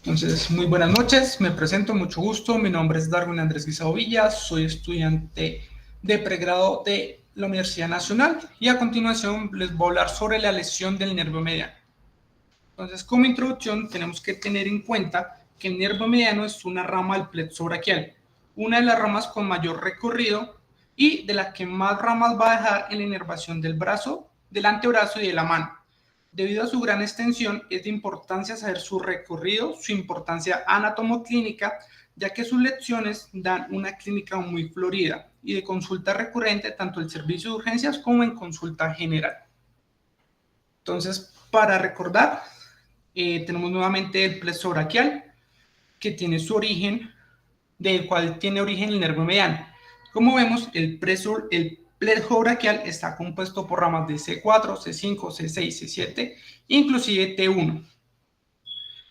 Entonces, muy buenas noches, me presento, mucho gusto, mi nombre es Darwin Andrés Guisao Villa, soy estudiante de pregrado de la Universidad Nacional y a continuación les voy a hablar sobre la lesión del nervio mediano. Entonces, como introducción, tenemos que tener en cuenta que el nervio mediano es una rama del plexo braquial, una de las ramas con mayor recorrido y de la que más ramas va a dejar en la inervación del brazo, del antebrazo y de la mano. Debido a su gran extensión, es de importancia saber su recorrido, su importancia anatomoclínica, ya que sus lecciones dan una clínica muy florida y de consulta recurrente tanto en el servicio de urgencias como en consulta general. Entonces, para recordar, tenemos nuevamente el plexo braquial, que tiene su origen, del cual tiene origen el nervio mediano. Como vemos, el plexo braquial está compuesto por ramas de C4, C5, C6, C7, inclusive T1.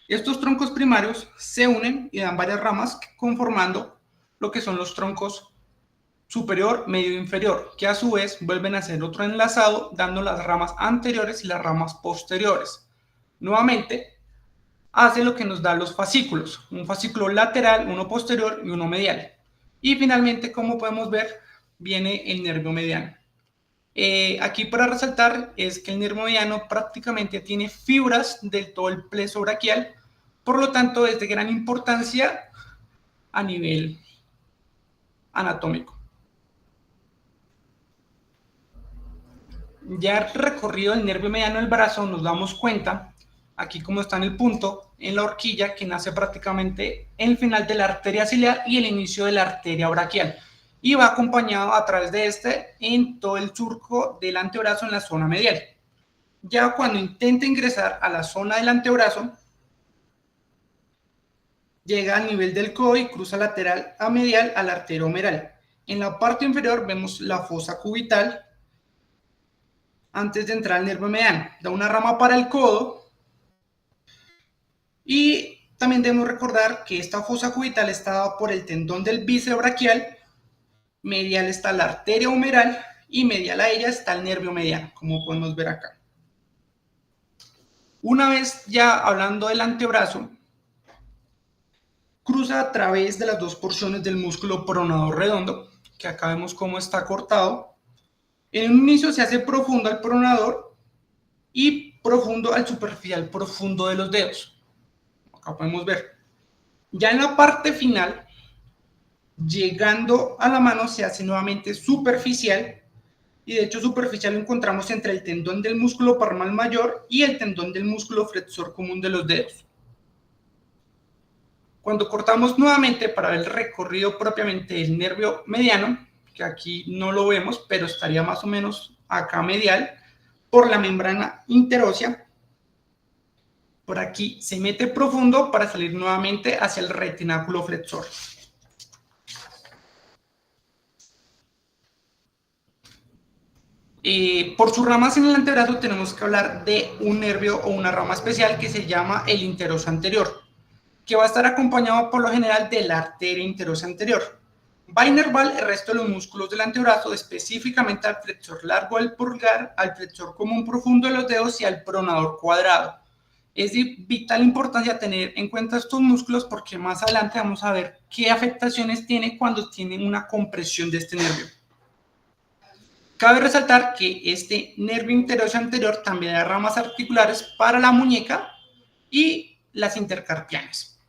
Estos troncos primarios se unen y dan varias ramas conformando lo que son los troncos superior, medio e inferior, que a su vez vuelven a ser otro enlazado, dando las ramas anteriores y las ramas posteriores. Nuevamente, hace lo que nos da los fascículos, un fascículo lateral, uno posterior y uno medial. Y finalmente, como podemos ver, viene el nervio mediano. Aquí para resaltar es que el nervio mediano prácticamente tiene fibras del todo el plexo braquial, por lo tanto es de gran importancia a nivel anatómico. Ya recorrido el nervio mediano del brazo, nos damos cuenta, aquí como está en el punto, en la horquilla, que nace prácticamente en el final de la arteria ciliar y el inicio de la arteria braquial. Y va acompañado a través de este en todo el surco del antebrazo en la zona medial. Ya cuando intenta ingresar a la zona del antebrazo, llega al nivel del codo y cruza lateral a medial a la arteria humeral. En la parte inferior vemos la fosa cubital antes de entrar al nervio mediano. Da una rama para el codo y también debemos recordar que esta fosa cubital está dada por el tendón del bíceps braquial, medial está la arteria humeral y medial a ella está el nervio mediano, como podemos ver acá. Una vez ya hablando del antebrazo, cruza a través de las dos porciones del músculo pronador redondo, que acá vemos cómo está cortado. En un inicio se hace profundo al pronador y profundo al superficial profundo de los dedos. Acá podemos ver. Ya en la parte final, llegando a la mano, se hace nuevamente superficial, y de hecho superficial lo encontramos entre el tendón del músculo palmar mayor y el tendón del músculo flexor común de los dedos. Cuando cortamos nuevamente para ver el recorrido propiamente del nervio mediano, que aquí no lo vemos, pero estaría más o menos acá medial, por la membrana interósea, por aquí se mete profundo para salir nuevamente hacia el retináculo flexor. Por sus ramas en el antebrazo tenemos que hablar de un nervio o una rama especial que se llama el interoso anterior, que va a estar acompañado por lo general de la arteria interosa anterior. Va a inervar el resto de los músculos del antebrazo, específicamente al flexor largo del pulgar, al flexor común profundo de los dedos y al pronador cuadrado. Es de vital importancia tener en cuenta estos músculos porque más adelante vamos a ver qué afectaciones tiene cuando tienen una compresión de este nervio. Cabe resaltar que este nervio interoso anterior también da ramas articulares para la muñeca y las intercarpianas.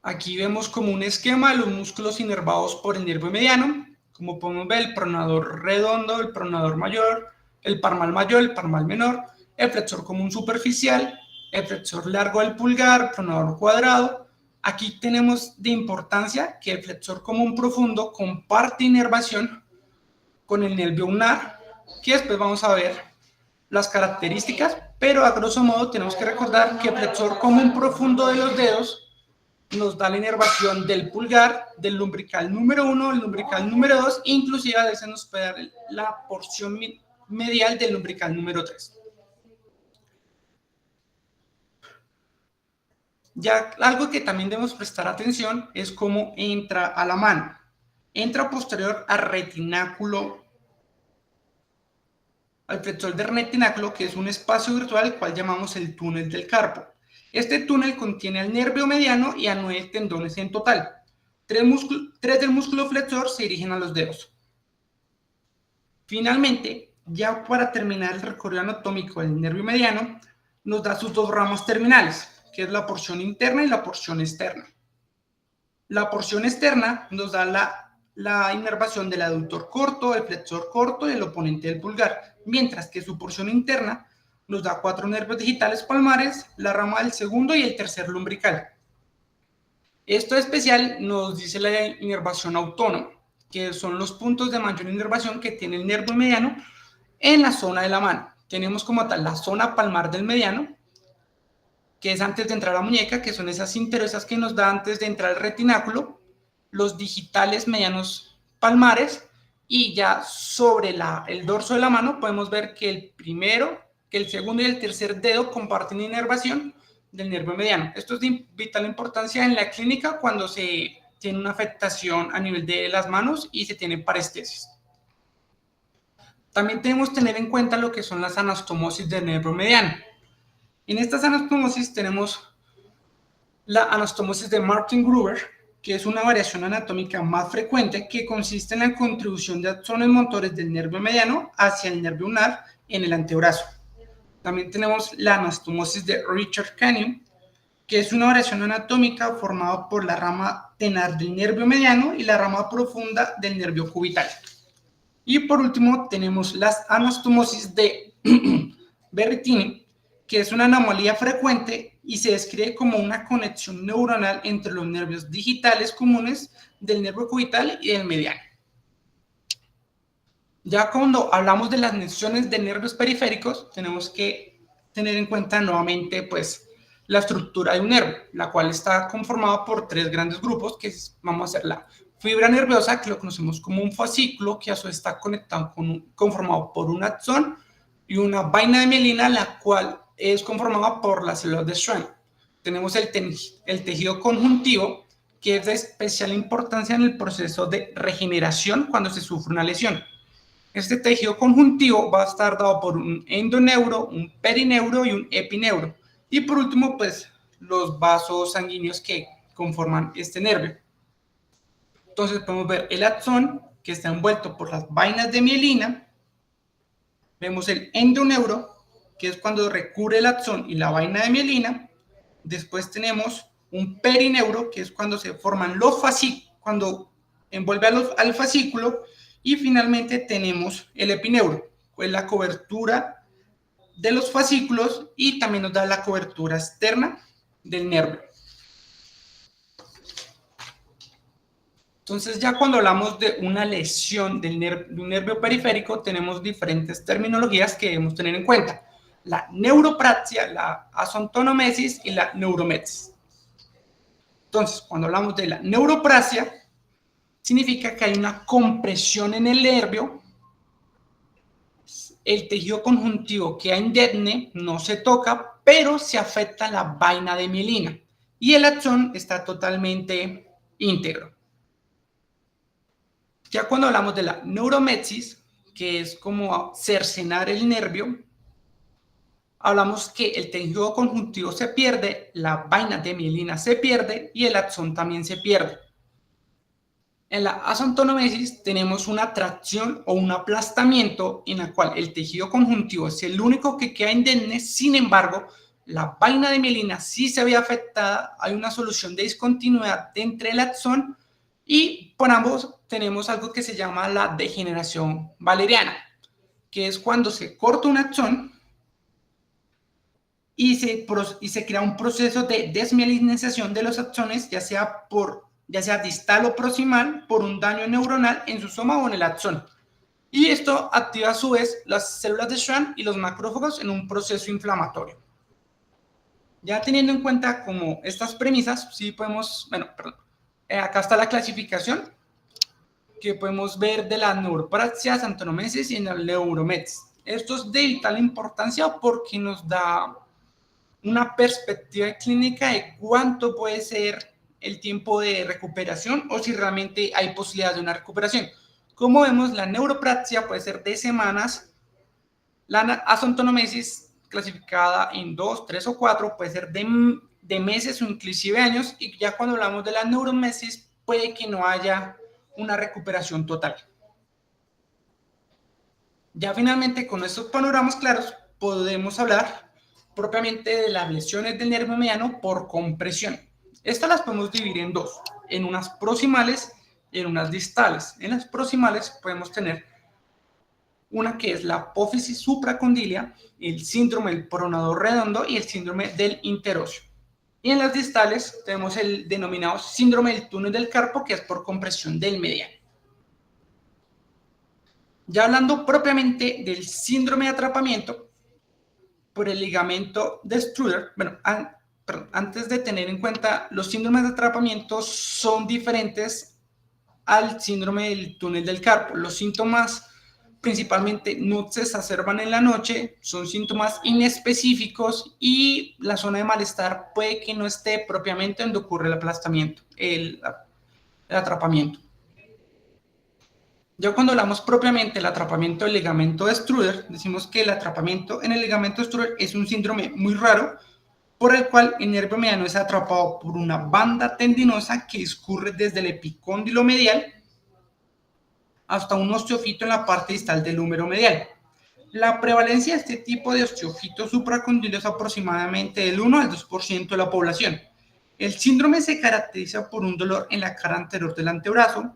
Aquí vemos como un esquema de los músculos inervados por el nervio mediano. Como podemos ver, el pronador redondo, el pronador mayor, el palmar mayor, el palmar menor, el flexor común superficial, el flexor largo del pulgar, pronador cuadrado. Aquí tenemos de importancia que el flexor común profundo comparte inervación con el nervio ulnar, que después vamos a ver las características, pero a grosso modo tenemos que recordar que el flexor común profundo de los dedos nos da la inervación del pulgar, del lumbrical número 1, el lumbrical número 2, inclusive a veces nos puede dar la porción medial del lumbrical número 3. Ya algo que también debemos prestar atención es cómo entra a la mano. Entra posterior al retináculo al flexor del retináculo, que es un espacio virtual al cual llamamos el túnel del carpo. Este túnel contiene al nervio mediano y a 9 tendones en total. 3 del músculo flexor se dirigen a los dedos. Finalmente, ya para terminar el recorrido anatómico del nervio mediano, nos da sus dos ramas terminales, que es la porción interna y la porción externa. La porción externa nos da la inervación del aductor corto, el flexor corto y el oponente del pulgar, mientras que su porción interna nos da 4 nervios digitales palmares, la rama del segundo y el tercer lumbrical. Esto especial nos dice la inervación autónoma, que son los puntos de mayor inervación que tiene el nervio mediano en la zona de la mano. Tenemos como tal la zona palmar del mediano, que es antes de entrar a la muñeca, que son esas interosas que nos da antes de entrar al retináculo, los digitales medianos palmares, y ya sobre el dorso de la mano podemos ver que el primero, que el segundo y el tercer dedo comparten inervación del nervio mediano. Esto es de vital importancia en la clínica cuando se tiene una afectación a nivel de las manos y se tiene parestesis. También tenemos que tener en cuenta lo que son las anastomosis del nervio mediano. En estas anastomosis tenemos la anastomosis de Martin-Gruber, que es una variación anatómica más frecuente que consiste en la contribución de axones motores del nervio mediano hacia el nervio ulnar en el antebrazo. También tenemos la anastomosis de Richard Canyon, que es una variación anatómica formada por la rama tenar del nervio mediano y la rama profunda del nervio cubital. Y por último tenemos las anastomosis de Berrettini, que es una anomalía frecuente y se describe como una conexión neuronal entre los nervios digitales comunes del nervio cubital y del mediano. Ya cuando hablamos de las lesiones de nervios periféricos, tenemos que tener en cuenta nuevamente pues, la estructura de un nervio, la cual está conformada por 3 grandes grupos, que vamos a hacer la fibra nerviosa, que lo conocemos como un fascículo, que a su vez está conectado conformado por un axón y una vaina de mielina, la cual es conformada por las células de Schwann. Tenemos el tejido conjuntivo, que es de especial importancia en el proceso de regeneración cuando se sufre una lesión. Este tejido conjuntivo va a estar dado por un endoneuro, un perineuro y un epineuro. Y por último, pues, los vasos sanguíneos que conforman este nervio. Entonces podemos ver el axón, que está envuelto por las vainas de mielina. Vemos el endoneuro, que es cuando recubre el axón y la vaina de mielina. Después tenemos un perineuro, que es cuando se forman los fascículos, cuando envuelve al fascículo. Y finalmente tenemos el epineuro, que es la cobertura de los fascículos y también nos da la cobertura externa del nervio. Entonces, ya cuando hablamos de una lesión de un nervio periférico, tenemos diferentes terminologías que debemos tener en cuenta. La neuropraxia, la axontonomesis y la neuromesis. Entonces, cuando hablamos de la neuropraxia, significa que hay una compresión en el nervio, el tejido conjuntivo queda indemne, no se toca, pero se afecta la vaina de mielina y el axón está totalmente íntegro. Ya cuando hablamos de la neuromesis, que es como cercenar el nervio, hablamos que el tejido conjuntivo se pierde, la vaina de mielina se pierde y el axón también se pierde. En la axontonomesis tenemos una tracción o un aplastamiento en la cual el tejido conjuntivo es el único que queda indemne, sin embargo, la vaina de mielina sí se ve afectada, hay una solución de discontinuidad entre el axón y por ambos tenemos algo que se llama la degeneración valeriana, que es cuando se corta un axón y se crea un proceso de desmielinización de los axones, ya sea distal o proximal, por un daño neuronal en su soma o en el axón. Y esto activa a su vez las células de Schwann y los macrófagos en un proceso inflamatorio. Ya teniendo en cuenta como estas premisas, sí podemos, acá está la clasificación que podemos ver de las neuropraxias, axontonomesis y neuromesis. Esto es de vital importancia porque nos da una perspectiva clínica de cuánto puede ser el tiempo de recuperación o si realmente hay posibilidad de una recuperación. Como vemos, la neuropraxia puede ser de semanas La acentonomesis, clasificada en 2, 3 o 4, puede ser de meses o inclusive años, y ya cuando hablamos de la neuromesis puede que no haya una recuperación total. Ya finalmente con estos panoramas claros podemos hablar propiamente de las lesiones del nervio mediano por compresión. Estas las podemos dividir en dos, en unas proximales y en unas distales. En las proximales podemos tener una que es la apófisis supracondilia, el síndrome del pronador redondo y el síndrome del interóseo. Y en las distales tenemos el denominado síndrome del túnel del carpo, que es por compresión del mediano. Ya hablando propiamente del síndrome de atrapamiento por el ligamento de Struder, bueno, antes de tener en cuenta, los síndromes de atrapamiento son diferentes al síndrome del túnel del carpo. Los síntomas principalmente no se exacerban en la noche, son síntomas inespecíficos y la zona de malestar puede que no esté propiamente donde ocurre el aplastamiento, el atrapamiento. Ya cuando hablamos propiamente del atrapamiento del ligamento de Struder, decimos que el atrapamiento en el ligamento de Struder es un síndrome muy raro por el cual el nervio mediano es atrapado por una banda tendinosa que discurre desde el epicóndilo medial hasta un osteofito en la parte distal del húmero medial. La prevalencia de este tipo de osteofitos supracondilo es aproximadamente del 1 al 2% de la población. El síndrome se caracteriza por un dolor en la cara anterior del antebrazo,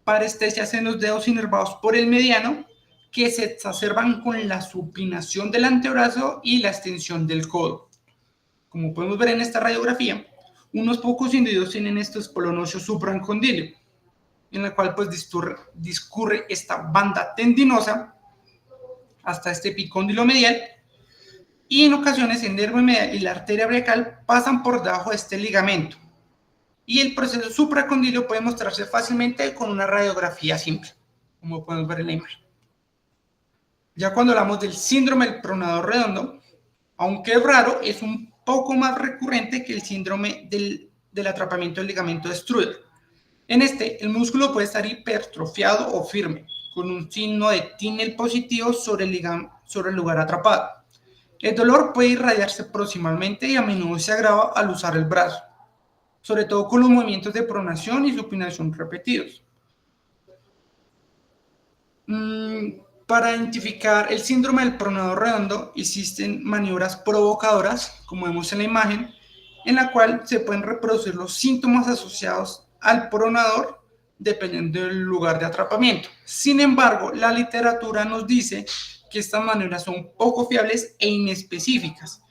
parestesias en los dedos inervados por el mediano, que se exacerban con la supinación del antebrazo y la extensión del codo. Como podemos ver en esta radiografía, unos pocos individuos tienen estos polonocios supracondylios, en la cual pues discurre esta banda tendinosa hasta este epicóndilo medial, y en ocasiones el nervio medial y la arteria braquial pasan por debajo de este ligamento. Y el proceso supracondilio puede mostrarse fácilmente con una radiografía simple, como podemos ver en la imagen. Ya cuando hablamos del síndrome del pronador redondo, aunque es raro, es un poco más recurrente que el síndrome del atrapamiento del ligamento de Struder. En este, el músculo puede estar hipertrofiado o firme, con un signo de Tinel positivo sobre el lugar atrapado. El dolor puede irradiarse proximalmente y a menudo se agrava al usar el brazo, sobre todo con los movimientos de pronación y supinación repetidos. Para identificar el síndrome del pronador redondo existen maniobras provocadoras, como vemos en la imagen, en la cual se pueden reproducir los síntomas asociados al pronador dependiendo del lugar de atrapamiento. Sin embargo, la literatura nos dice que estas maniobras son poco fiables e inespecíficas,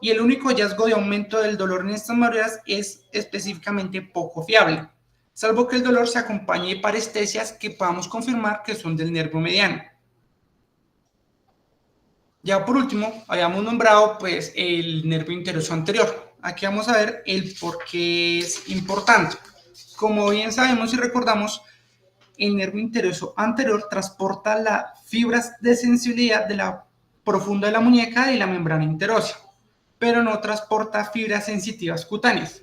y el único hallazgo de aumento del dolor en estas maniobras es específicamente poco fiable, salvo que el dolor se acompañe de parestesias que podamos confirmar que son del nervio mediano. Ya por último, habíamos nombrado pues el nervio interoso anterior. Aquí vamos a ver el por qué es importante. Como bien sabemos y recordamos, el nervio interoso anterior transporta las fibras de sensibilidad de la profunda de la muñeca y la membrana interósea, pero no transporta fibras sensitivas cutáneas.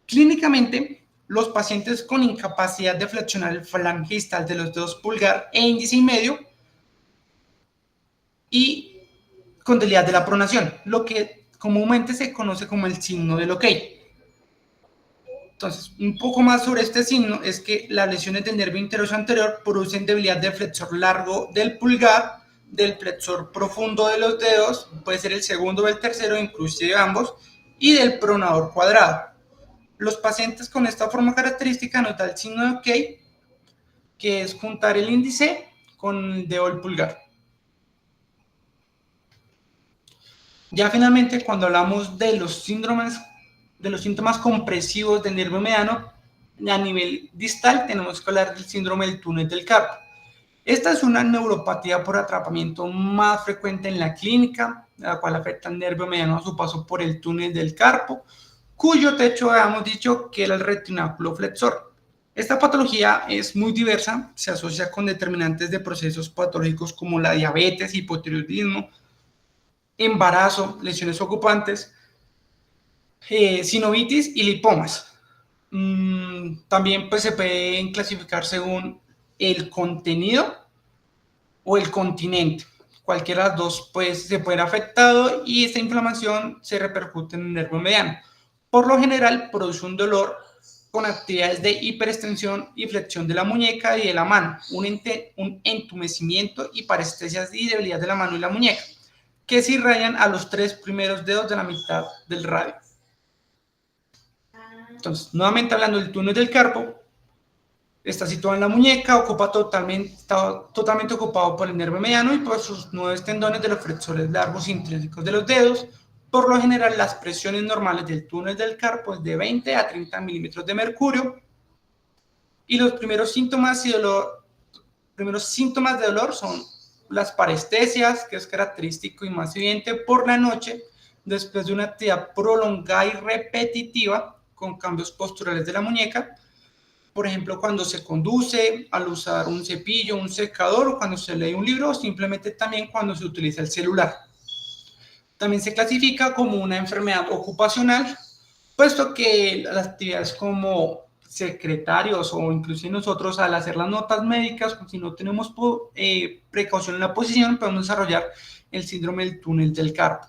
Clínicamente, los pacientes con incapacidad de flexionar el falange distal de los dedos pulgar e índice y medio y con debilidad de la pronación, lo que comúnmente se conoce como el signo del OK. Entonces, un poco más sobre este signo es que las lesiones del nervio interoso anterior producen debilidad del flexor largo del pulgar, del flexor profundo de los dedos, puede ser el segundo o el tercero, inclusive ambos, y del pronador cuadrado. Los pacientes con esta forma característica nos da el signo de OK, que es juntar el índice con el dedo del pulgar. Ya finalmente, cuando hablamos de los síntomas compresivos del nervio mediano, a nivel distal tenemos que hablar del síndrome del túnel del carpo. Esta es una neuropatía por atrapamiento más frecuente en la clínica, la cual afecta al nervio mediano a su paso por el túnel del carpo, cuyo techo habíamos dicho que era el retináculo flexor. Esta patología es muy diversa, se asocia con determinantes de procesos patológicos como la diabetes, hipotiroidismo, embarazo, lesiones ocupantes, sinovitis y lipomas. También pues, se pueden clasificar según el contenido o el continente. cualquiera de las dos pues, se puede ver afectado y esta inflamación se repercute en el nervio mediano. Por lo general produce un dolor con actividades de hiperextensión y flexión de la muñeca y de la mano, un entumecimiento y parestesias y debilidad de la mano y la muñeca, que se irradian a los 3 primeros dedos de la mitad del radio. Entonces, nuevamente hablando del túnel del carpo, está situado en la muñeca, está totalmente ocupado por el nervio mediano y por sus 9 tendones de los flexores largos intrínsecos de los dedos. Por lo general, las presiones normales del túnel del carpo es de 20 a 30 milímetros de mercurio. Y los primeros síntomas de dolor son las parestesias, que es característico y más evidente por la noche, después de una actividad prolongada y repetitiva con cambios posturales de la muñeca. Por ejemplo, cuando se conduce, al usar un cepillo, un secador, o cuando se lee un libro, o simplemente también cuando se utiliza el celular. También se clasifica como una enfermedad ocupacional, puesto que las actividades como secretarios o incluso nosotros al hacer las notas médicas, si no tenemos precaución en la posición, podemos desarrollar el síndrome del túnel del carpo.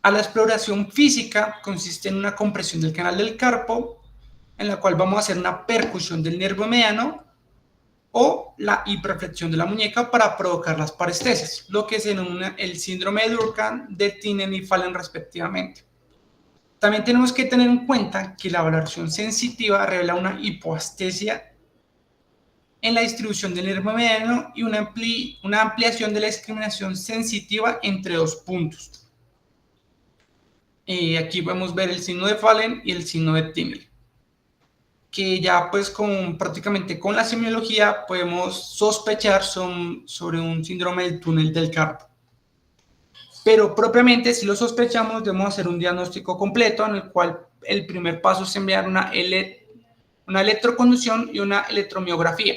A la exploración física consiste en una compresión del canal del carpo, en la cual vamos a hacer una percusión del nervio mediano o la hiperflexión de la muñeca para provocar las parestesias, lo que se denomina el síndrome de Duncan, de Tinel y Fallen respectivamente. También tenemos que tener en cuenta que la valoración sensitiva revela una hipoestesia en la distribución del nervio mediano y una ampliación de la discriminación sensitiva entre dos puntos. Aquí podemos ver el signo de Fallen y el signo de Tinel, que ya pues prácticamente con la semiología podemos sospechar sobre un síndrome del túnel del carpo. Pero propiamente si lo sospechamos debemos hacer un diagnóstico completo en el cual el primer paso es enviar una electroconducción y una electromiografía,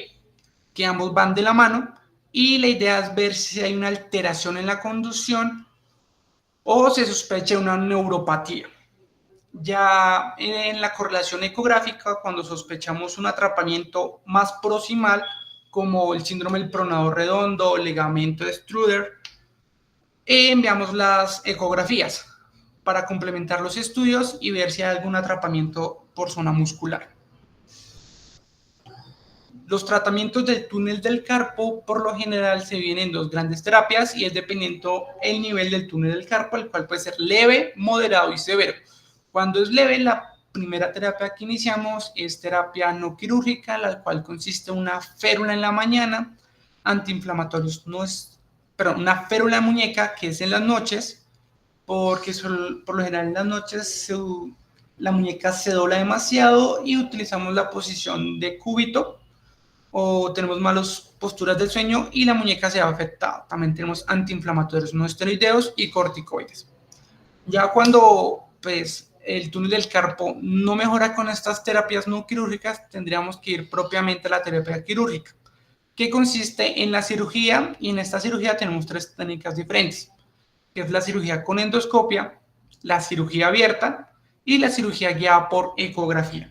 que ambos van de la mano, y la idea es ver si hay una alteración en la conducción o se sospecha una neuropatía. Ya en la correlación ecográfica, cuando sospechamos un atrapamiento más proximal, como el síndrome del pronado redondo, ligamento de Struder, enviamos las ecografías para complementar los estudios y ver si hay algún atrapamiento por zona muscular. Los tratamientos del túnel del carpo por lo general se dividen en dos grandes terapias y es dependiendo el nivel del túnel del carpo, el cual puede ser leve, moderado y severo. Cuando es leve, la primera terapia que iniciamos es terapia no quirúrgica, la cual consiste en una férula en la mañana, antiinflamatorios una férula en muñeca que es en las noches, porque por lo general en las noches la muñeca se dobla demasiado y utilizamos la posición de cúbito o tenemos malas posturas del sueño y la muñeca se va afectada. También tenemos antiinflamatorios no esteroideos y corticoides. Ya cuando pues, el túnel del carpo no mejora con estas terapias no quirúrgicas, tendríamos que ir propiamente a la terapia quirúrgica, que consiste en la cirugía, y en esta cirugía tenemos 3 técnicas diferentes, que es la cirugía con endoscopia, la cirugía abierta y la cirugía guiada por ecografía.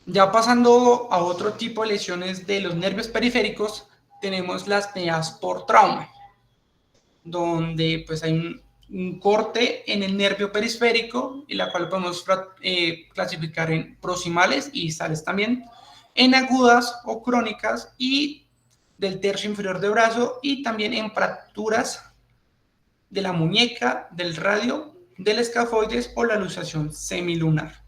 Ya pasando a otro tipo de lesiones de los nervios periféricos, tenemos las mediadas por trauma, donde pues hay un corte en el nervio periférico, y la cual podemos clasificar en proximales y distales también, en agudas o crónicas y del tercio inferior de brazo, y también en fracturas de la muñeca, del radio, del escafoides o la luxación semilunar.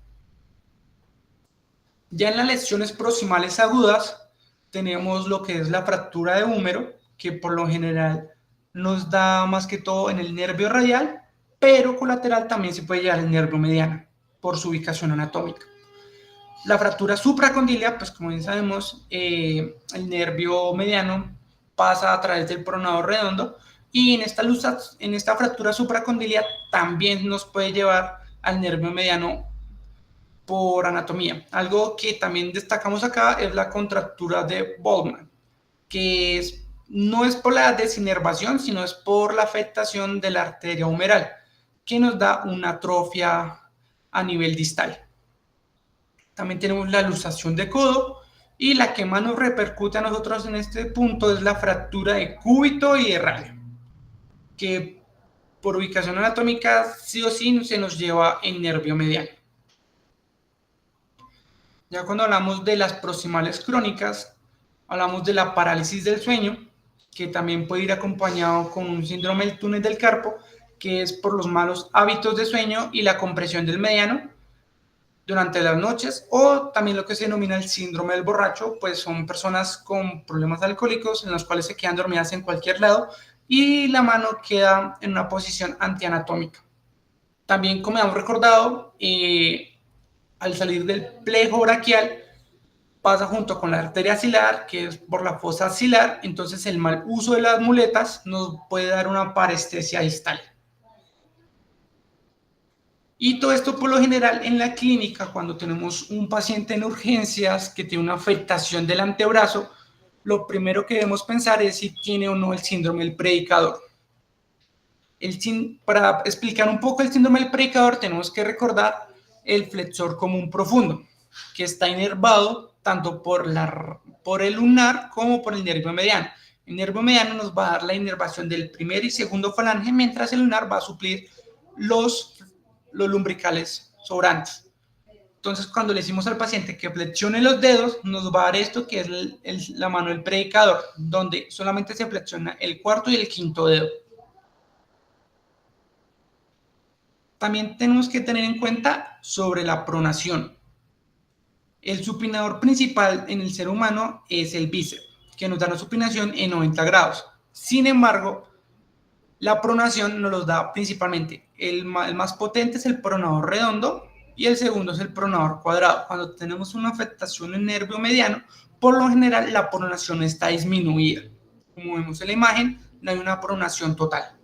Ya en las lesiones proximales agudas tenemos lo que es la fractura de húmero, que por lo general nos da más que todo en el nervio radial, pero colateral también se puede llegar al nervio mediano por su ubicación anatómica. La fractura supracondilia, pues como bien sabemos, el nervio mediano pasa a través del pronado redondo, y en esta fractura supracondilia también nos puede llevar al nervio mediano por anatomía. Algo que también destacamos acá es la contractura de Boltzmann, que no es por la desinervación, sino es por la afectación de la arteria humeral, que nos da una atrofia a nivel distal. También tenemos la luxación de codo, Y la que más nos repercute a nosotros en este punto es la fractura de cúbito y de radio, que por ubicación anatómica sí o sí se nos lleva en nervio mediano. Ya cuando hablamos de las proximales crónicas, hablamos de la parálisis del sueño, que también puede ir acompañado con un síndrome del túnel del carpo, que es por los malos hábitos de sueño y la compresión del mediano durante las noches, o también lo que se denomina el síndrome del borracho, pues son personas con problemas alcohólicos en los cuales se quedan dormidas en cualquier lado y la mano queda en una posición antianatómica. También, como hemos recordado, al salir del plejo braquial, pasa junto con la arteria axilar, que es por la fosa axilar, entonces el mal uso de las muletas nos puede dar una parestesia distal. Y todo esto por lo general en la clínica, cuando tenemos un paciente en urgencias que tiene una afectación del antebrazo, lo primero que debemos pensar es si tiene o no el síndrome del predicador. Para explicar un poco el síndrome del predicador, tenemos que recordar el flexor común profundo, que está inervado tanto por el ulnar como por el nervio mediano. El nervio mediano nos va a dar la inervación del primer y segundo falange, mientras el ulnar va a suplir los lumbricales sobrantes. Entonces, cuando le decimos al paciente que flexione los dedos, nos va a dar esto que es la mano del predicador, donde solamente se flexiona el cuarto y el quinto dedo. También tenemos que tener en cuenta sobre la pronación. El supinador principal en el ser humano es el bíceps, que nos da una supinación en 90 grados. Sin embargo, la pronación nos los da principalmente. El más potente es el pronador redondo y el segundo es el pronador cuadrado. Cuando tenemos una afectación en el nervio mediano, por lo general la pronación está disminuida. Como vemos en la imagen, no hay una pronación total.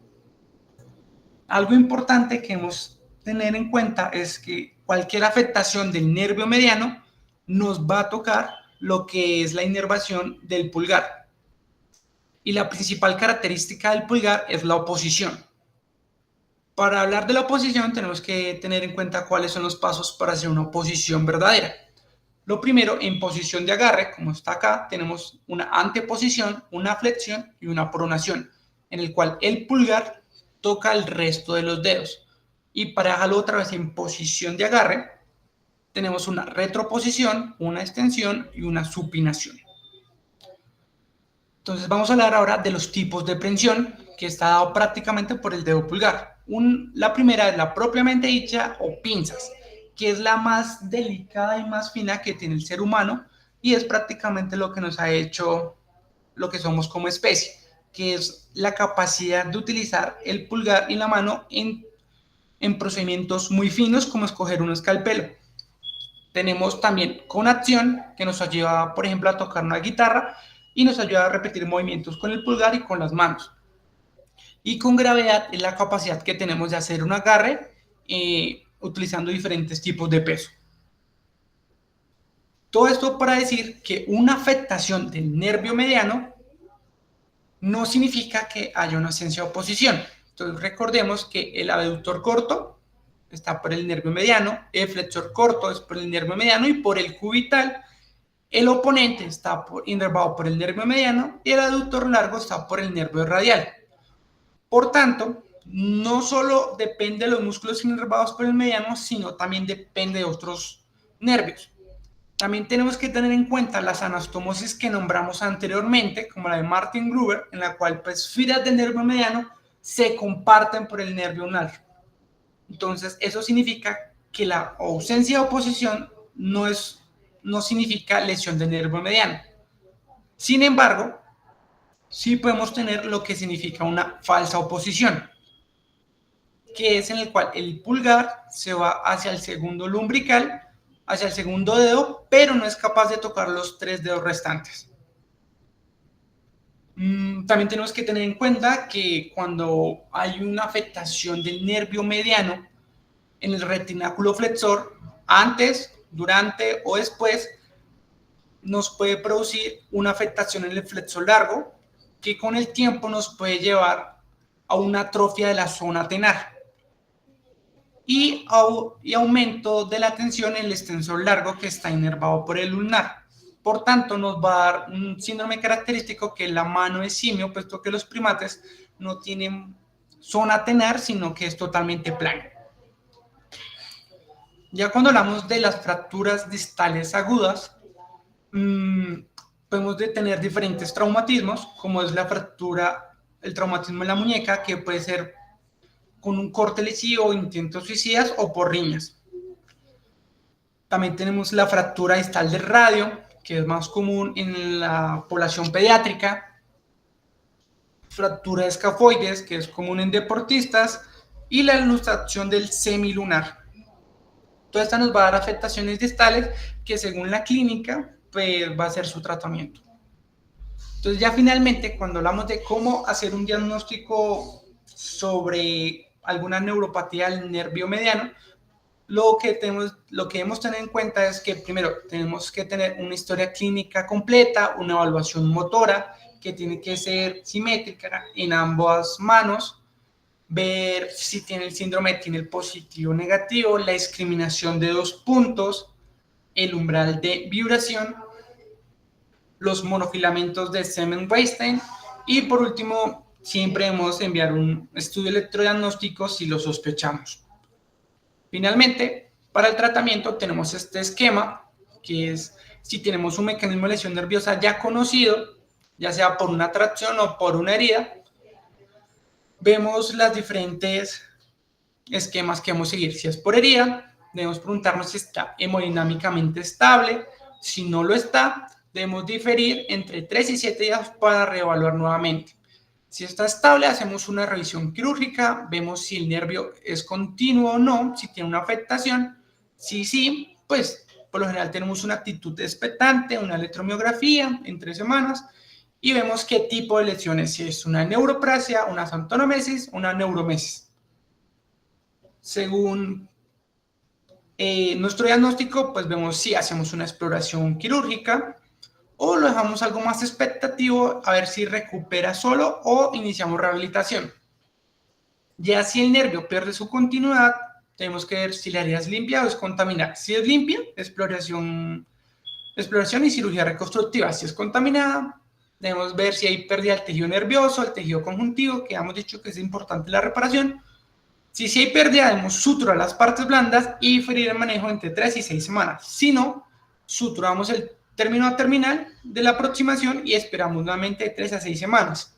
Algo importante que debemos tener en cuenta es que cualquier afectación del nervio mediano nos va a tocar lo que es la inervación del pulgar. Y la principal característica del pulgar es la oposición. Para hablar de la oposición tenemos que tener en cuenta cuáles son los pasos para hacer una oposición verdadera. Lo primero, en posición de agarre, como está acá, tenemos una anteposición, una flexión y una pronación, en el cual el pulgar toca el resto de los dedos. Y para dejarlo otra vez en posición de agarre, tenemos una retroposición, una extensión y una supinación. Entonces vamos a hablar ahora de los tipos de prensión que está dado prácticamente por el dedo pulgar. La primera es la propiamente dicha o pinzas, que es la más delicada y más fina que tiene el ser humano y es prácticamente lo que nos ha hecho lo que somos como especie, que es la capacidad de utilizar el pulgar y la mano en procedimientos muy finos como escoger un escalpelo. Tenemos también con acción, que nos ayuda, por ejemplo, a tocar una guitarra y nos ayuda a repetir movimientos con el pulgar y con las manos. Y con gravedad es la capacidad que tenemos de hacer un agarre utilizando diferentes tipos de peso. Todo esto para decir que una afectación del nervio mediano no significa que haya una ausencia de oposición. Entonces recordemos que el abductor corto está por el nervio mediano, el flexor corto es por el nervio mediano y por el cubital el oponente está inervado por el nervio mediano y el aductor largo está por el nervio radial. Por tanto, no solo depende de los músculos inervados por el mediano, sino también depende de otros nervios. También tenemos que tener en cuenta las anastomosis que nombramos anteriormente, como la de Martin Gruber, en la cual pues fibras del nervio mediano se comparten por el nervio ulnar. Entonces, eso significa que la ausencia de oposición no significa lesión del nervio mediano. Sin embargo, sí podemos tener lo que significa una falsa oposición, que es en el cual el pulgar se va hacia el segundo lumbrical, hacia el segundo dedo, pero no es capaz de tocar los 3 dedos restantes. También tenemos que tener en cuenta que cuando hay una afectación del nervio mediano en el retináculo flexor, antes, durante o después, nos puede producir una afectación en el flexor largo que con el tiempo nos puede llevar a una atrofia de la zona tenar y aumento de la tensión en el extensor largo que está inervado por el ulnar. Por tanto, nos va a dar un síndrome característico que es la mano de simio, puesto que los primates no tienen zona tenar, sino que es totalmente plano. Ya cuando hablamos de las fracturas distales agudas, podemos tener diferentes traumatismos, como es la fractura, el traumatismo en la muñeca, que puede ser con un corte lesivo, intentos suicidas o por riñas. También tenemos la fractura distal del radio, que es más común en la población pediátrica. Fractura de escafoides, que es común en deportistas. Y la ilustración del semilunar. Toda esta nos va a dar afectaciones distales que según la clínica pues, va a ser su tratamiento. Entonces ya finalmente cuando hablamos de cómo hacer un diagnóstico sobre alguna neuropatía del nervio mediano, lo que debemos tener en cuenta es que primero tenemos que tener una historia clínica completa, una evaluación motora que tiene que ser simétrica en ambas manos, ver si tiene el síndrome, tiene el positivo o negativo, la discriminación de 2 puntos, el umbral de vibración, los monofilamentos de Semen-Weinstein y por último siempre debemos enviar un estudio electrodiagnóstico si lo sospechamos. Finalmente, para el tratamiento tenemos este esquema que es si tenemos un mecanismo de lesión nerviosa ya conocido, ya sea por una tracción o por una herida, vemos las diferentes esquemas que vamos a seguir. Si es por herida, debemos preguntarnos si está hemodinámicamente estable. Si no lo está, debemos diferir entre 3 y 7 días para reevaluar nuevamente. Si está estable, hacemos una revisión quirúrgica, vemos si el nervio es continuo o no, si tiene una afectación. Si sí, pues por lo general tenemos una actitud expectante, una electromiografía en 3 semanas y vemos qué tipo de lesiones, si es una neuroplasia, una xantonomesis, una neuromesis. Según nuestro diagnóstico, pues vemos si hacemos una exploración quirúrgica o lo dejamos algo más expectativo a ver si recupera solo o iniciamos rehabilitación. Ya si el nervio pierde su continuidad, tenemos que ver si la herida es limpia o es contaminada. Si es limpia, exploración y cirugía reconstructiva. Si es contaminada, debemos ver si hay pérdida del tejido nervioso, el tejido conjuntivo, que hemos dicho que es importante la reparación. Si hay pérdida, debemos suturar las partes blandas y diferir el manejo entre 3 y 6 semanas. Si no, suturamos el término terminal de la aproximación y esperamos nuevamente 3 a 6 semanas.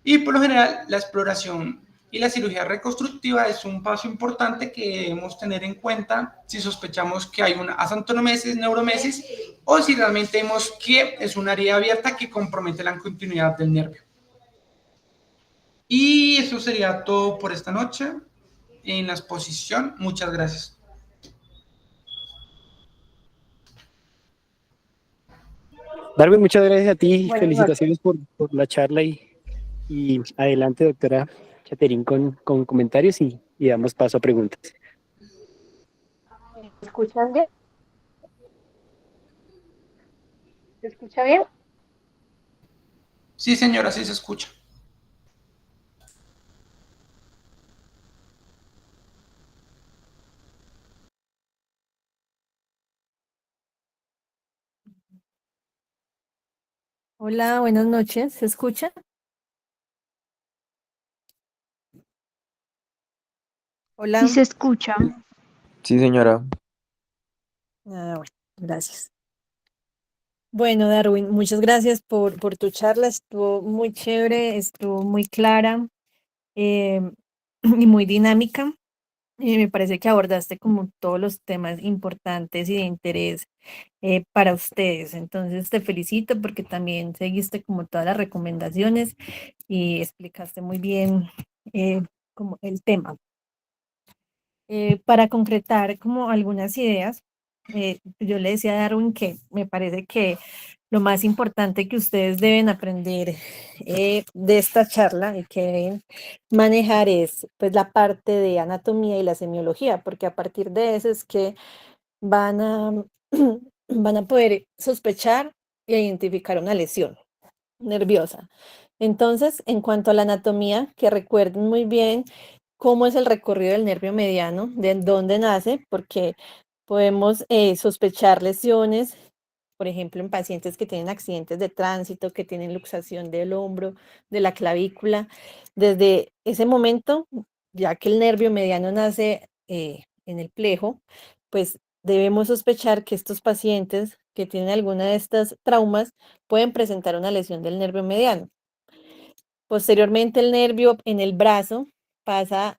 Y por lo general, la exploración y la cirugía reconstructiva es un paso importante que debemos tener en cuenta si sospechamos que hay una axontonomesis, neuromesis o si realmente vemos que es una herida abierta que compromete la continuidad del nervio. Y eso sería todo por esta noche en la exposición. Muchas gracias. Darwin, muchas gracias a ti. Felicitaciones por la charla y adelante, doctora Chaterín, con comentarios y damos paso a preguntas. ¿Me escuchan bien? ¿Se escucha bien? Sí, señora, sí se escucha. Hola, buenas noches. ¿Se escucha? Hola. Sí se escucha. Sí, señora. Bueno, gracias. Bueno, Darwin, muchas gracias por tu charla. Estuvo muy chévere, estuvo muy clara y muy dinámica. Y me parece que abordaste como todos los temas importantes y de interés para ustedes. Entonces te felicito porque también seguiste como todas las recomendaciones y explicaste muy bien como el tema. Para concretar como algunas ideas, yo le decía a Darwin que me parece que lo más importante que ustedes deben aprender de esta charla y que deben manejar es pues la parte de anatomía y la semiología, porque a partir de eso es que van a, van a poder sospechar e identificar una lesión nerviosa. Entonces, en cuanto a la anatomía, que recuerden muy bien cómo es el recorrido del nervio mediano, de dónde nace, porque podemos sospechar lesiones por ejemplo, en pacientes que tienen accidentes de tránsito, que tienen luxación del hombro, de la clavícula. Desde ese momento, ya que el nervio mediano nace en el plejo, pues debemos sospechar que estos pacientes que tienen alguna de estas traumas pueden presentar una lesión del nervio mediano. Posteriormente, el nervio en el brazo pasa,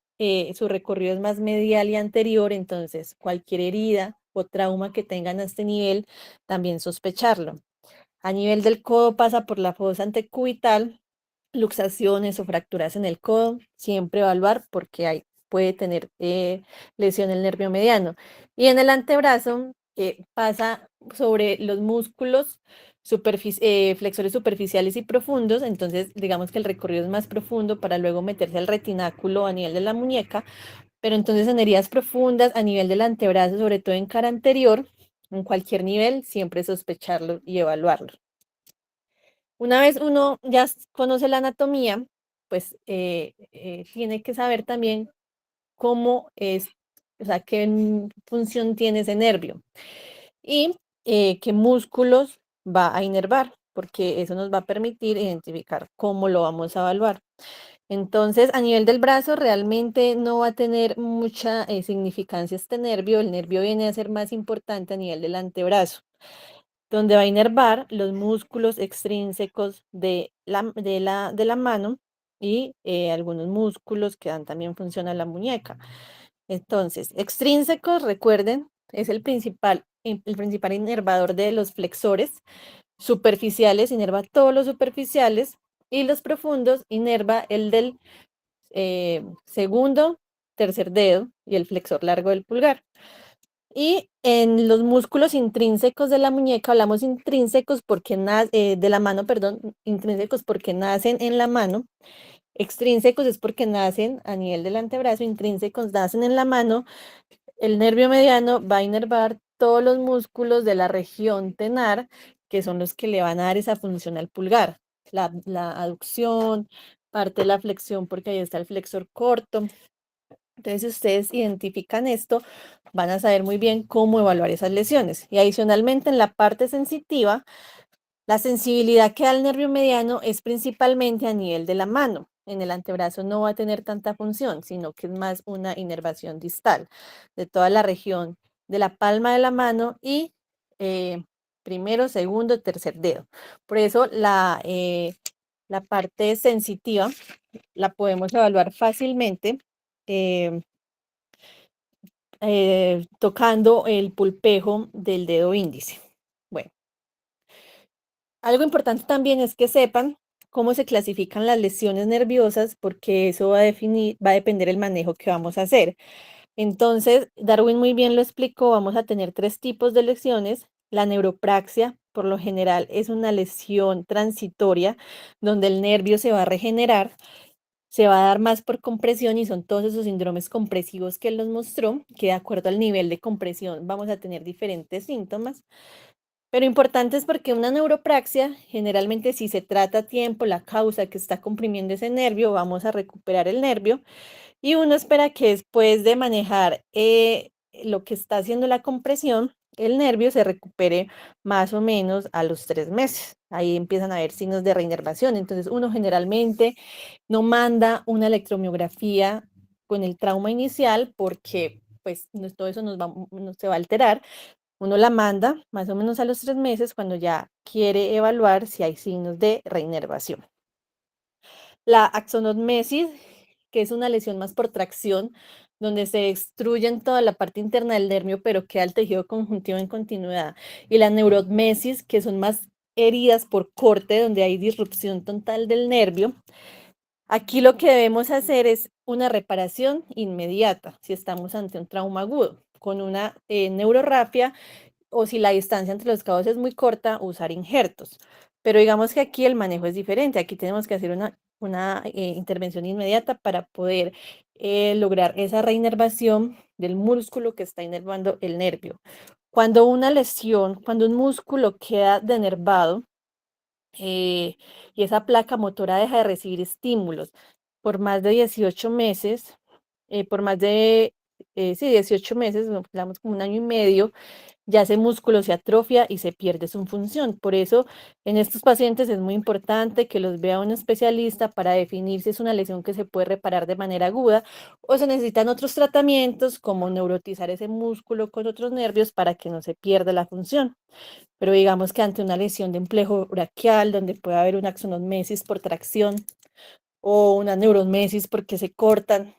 su recorrido es más medial y anterior, entonces cualquier herida o trauma que tengan a este nivel, también sospecharlo. A nivel del codo pasa por la fosa antecubital, luxaciones o fracturas en el codo, siempre evaluar porque puede tener lesión el nervio mediano. Y en el antebrazo pasa sobre los músculos flexores superficiales y profundos, entonces digamos que el recorrido es más profundo para luego meterse al retináculo a nivel de la muñeca, pero entonces en heridas profundas a nivel del antebrazo, sobre todo en cara anterior, en cualquier nivel, siempre sospecharlo y evaluarlo. Una vez uno ya conoce la anatomía, pues tiene que saber también cómo es, o sea, qué función tiene ese nervio y qué músculos va a inervar, porque eso nos va a permitir identificar cómo lo vamos a evaluar. Entonces, a nivel del brazo, realmente no va a tener mucha significancia este nervio. El nervio viene a ser más importante a nivel del antebrazo, donde va a inervar los músculos extrínsecos de la mano y algunos músculos que dan también función a la muñeca. Entonces, extrínsecos, recuerden, es el principal inervador de los flexores. Superficiales, inerva todos los superficiales, y los profundos, inerva el del segundo, tercer dedo y el flexor largo del pulgar. Y en los músculos intrínsecos de la muñeca, hablamos intrínsecos porque de la mano, perdón, intrínsecos porque nacen en la mano, extrínsecos es porque nacen a nivel del antebrazo, intrínsecos nacen en la mano. El nervio mediano va a inervar todos los músculos de la región tenar, que son los que le van a dar esa función al pulgar, la aducción, parte de la flexión, porque ahí está el flexor corto. Entonces, si ustedes identifican esto, van a saber muy bien cómo evaluar esas lesiones. Y adicionalmente, en la parte sensitiva, la sensibilidad que da el nervio mediano es principalmente a nivel de la mano. En el antebrazo no va a tener tanta función, sino que es más una inervación distal de toda la región de la palma de la mano y primero, segundo, tercer dedo. Por eso la parte sensitiva la podemos evaluar fácilmente eh, tocando el pulpejo del dedo índice. Bueno, algo importante también es que sepan cómo se clasifican las lesiones nerviosas, porque eso va a depender el manejo que vamos a hacer. Entonces, Darwin muy bien lo explicó, vamos a tener 3 tipos de lesiones. La neuropraxia, por lo general, es una lesión transitoria donde el nervio se va a regenerar, se va a dar más por compresión y son todos esos síndromes compresivos que él nos mostró, que de acuerdo al nivel de compresión vamos a tener diferentes síntomas. Pero importante es porque una neuropraxia, generalmente si se trata a tiempo la causa que está comprimiendo ese nervio, vamos a recuperar el nervio y uno espera que después de manejar lo que está haciendo la compresión, el nervio se recupere más o menos a los 3 meses. Ahí empiezan a haber signos de reinervación. Entonces uno generalmente no manda una electromiografía con el trauma inicial porque pues todo eso se va a alterar. Uno la manda más o menos a los 3 meses cuando ya quiere evaluar si hay signos de reinervación. La axonotmesis, que es una lesión más por tracción, donde se destruye en toda la parte interna del nervio, pero queda el tejido conjuntivo en continuidad. Y la neurotmesis, que son más heridas por corte, donde hay disrupción total del nervio. Aquí lo que debemos hacer es una reparación inmediata, si estamos ante un trauma agudo, con una neurorrafia, o si la distancia entre los cabos es muy corta, usar injertos. Pero digamos que aquí el manejo es diferente. Aquí tenemos que hacer una intervención inmediata para poder lograr esa reinervación del músculo que está inervando el nervio. Cuando un músculo queda denervado y esa placa motora deja de recibir estímulos por más de 18 meses, por más de, sí, 18 meses, digamos como 1 año y medio, ya ese músculo se atrofia y se pierde su función. Por eso, en estos pacientes es muy importante que los vea un especialista para definir si es una lesión que se puede reparar de manera aguda o se necesitan otros tratamientos como neurotizar ese músculo con otros nervios para que no se pierda la función. Pero digamos que ante una lesión de complejo braquial, donde puede haber una axonomesis por tracción o una neuromesis porque se cortan,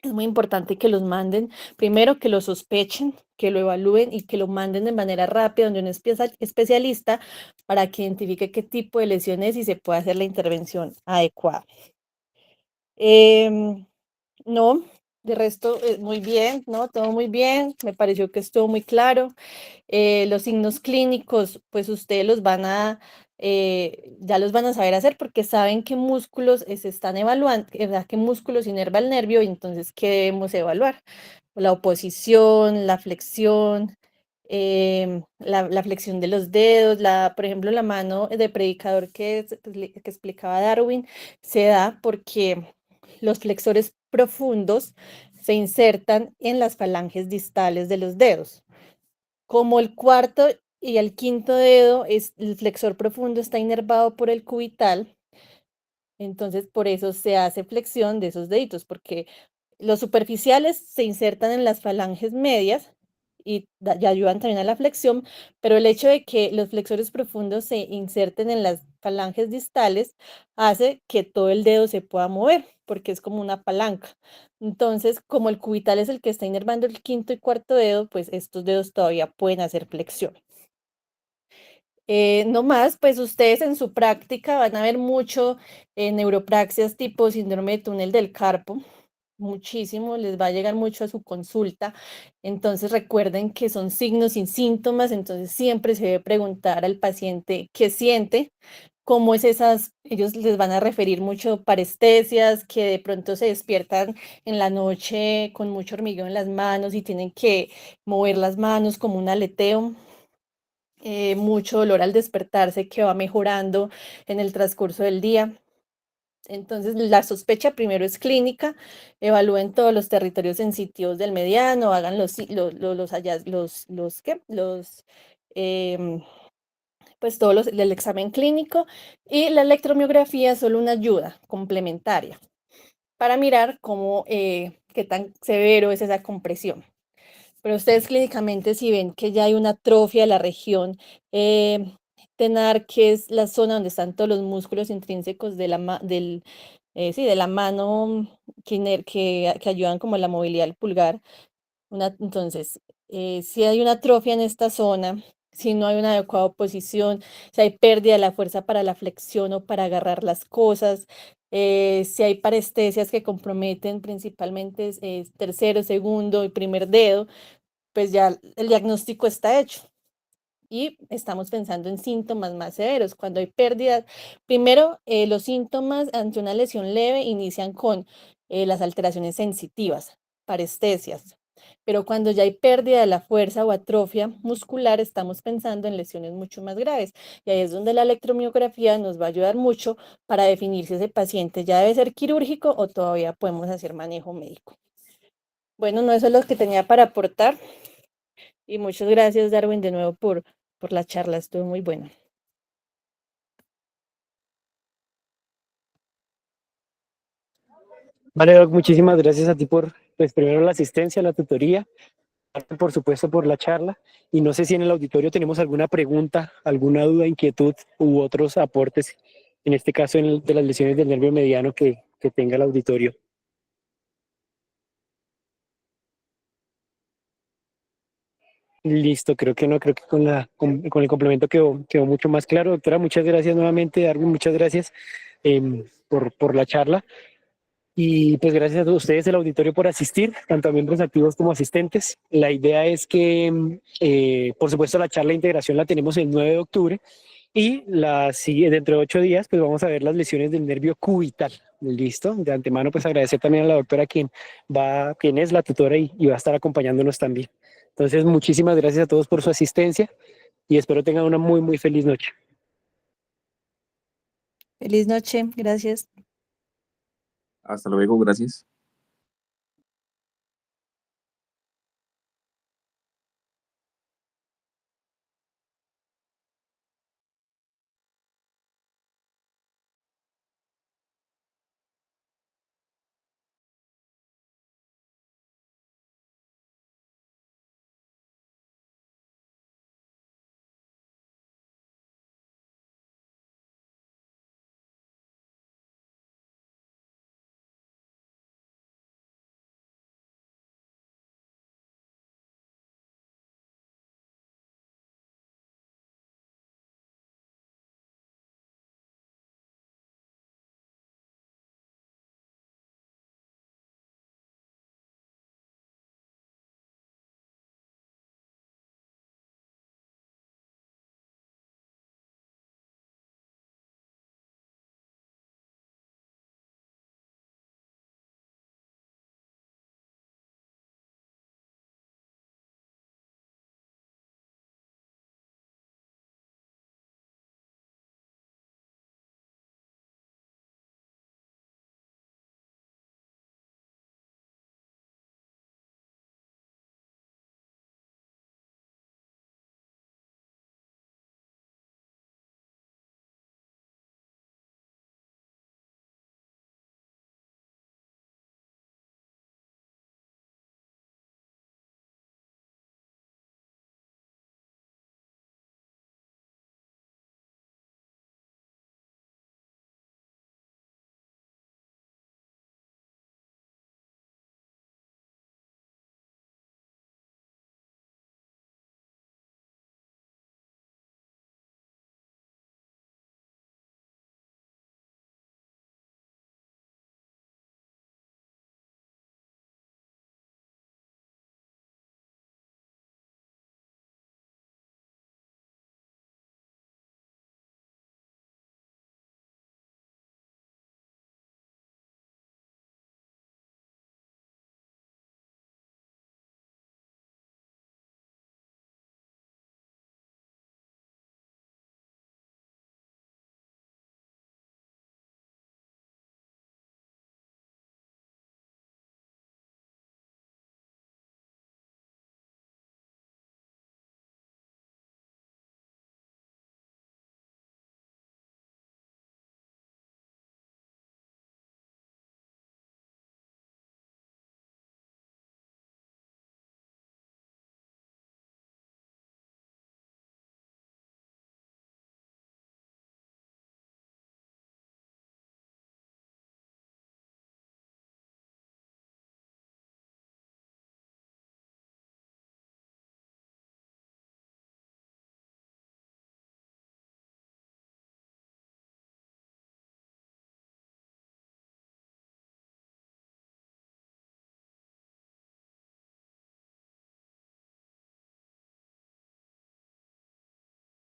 es muy importante que los manden, primero que lo sospechen, que lo evalúen y que lo manden de manera rápida donde un especialista para que identifique qué tipo de lesión es y se pueda hacer la intervención adecuada. No, de resto, muy bien, ¿no? Todo muy bien, me pareció que estuvo muy claro. Los signos clínicos, pues ustedes los van a, ya los van a saber hacer porque saben qué músculos se están evaluando, qué músculos inerva el nervio y entonces qué debemos evaluar. La oposición, la flexión, la flexión de los dedos, por ejemplo, la mano de predicador que explicaba Darwin, se da porque los flexores profundos se insertan en las falanges distales de los dedos. Como el cuarto y el quinto dedo, el flexor profundo está inervado por el cubital, entonces por eso se hace flexión de esos deditos, porque los superficiales se insertan en las falanges medias y ayudan también a la flexión, pero el hecho de que los flexores profundos se inserten en las falanges distales hace que todo el dedo se pueda mover, porque es como una palanca. Entonces, como el cubital es el que está inervando el quinto y cuarto dedo, pues estos dedos todavía pueden hacer flexión. No más, pues ustedes en su práctica van a ver mucho neuropraxias tipo síndrome de túnel del carpo, muchísimo, les va a llegar mucho a su consulta. Entonces recuerden que son signos y síntomas, entonces siempre se debe preguntar al paciente qué siente, cómo es esas, ellos les van a referir mucho parestesias, que de pronto se despiertan en la noche con mucho hormigueo en las manos y tienen que mover las manos como un aleteo. Mucho dolor al despertarse que va mejorando en el transcurso del día. Entonces, la sospecha primero es clínica, evalúen todos los territorios sensitivos del mediano, hagan em, pues el examen clínico y la electromiografía es solo una ayuda complementaria para mirar qué tan severo es esa compresión. Pero ustedes clínicamente si ven que ya hay una atrofia de la región tenar, que es la zona donde están todos los músculos intrínsecos de de la mano que ayudan como a la movilidad del pulgar. Entonces, si hay una atrofia en esta zona, si no hay una adecuada posición, si hay pérdida de la fuerza para la flexión o para agarrar las cosas, si hay parestesias que comprometen principalmente tercero, segundo y primer dedo, pues ya el diagnóstico está hecho y estamos pensando en síntomas más severos. Cuando hay pérdidas, primero los síntomas ante una lesión leve inician con las alteraciones sensitivas, parestesias, pero cuando ya hay pérdida de la fuerza o atrofia muscular, estamos pensando en lesiones mucho más graves. Y ahí es donde la electromiografía nos va a ayudar mucho para definir si ese paciente ya debe ser quirúrgico o todavía podemos hacer manejo médico. Bueno, no, eso es lo que tenía para aportar. Y muchas gracias, Darwin, de nuevo por la charla, estuvo muy buena. Vale, Doc, muchísimas gracias a ti por, pues primero la asistencia, la tutoría, por supuesto por la charla. Y no sé si en el auditorio tenemos alguna pregunta, alguna duda, inquietud u otros aportes, en este caso de las lesiones del nervio mediano que tenga el auditorio. Listo, creo que no, creo que con el complemento quedó mucho más claro. Doctora, muchas gracias nuevamente. Darwin, muchas gracias por la charla. Y pues gracias a ustedes del auditorio por asistir, tanto a miembros activos como asistentes. La idea es que, por supuesto, la charla de integración la tenemos el 9 de octubre y dentro de 8 días pues vamos a ver las lesiones del nervio cubital. Listo, de antemano pues agradecer también a la doctora quien es la tutora y va a estar acompañándonos también. Entonces, muchísimas gracias a todos por su asistencia y espero tengan una muy, muy feliz noche. Feliz noche, gracias. Hasta luego, gracias.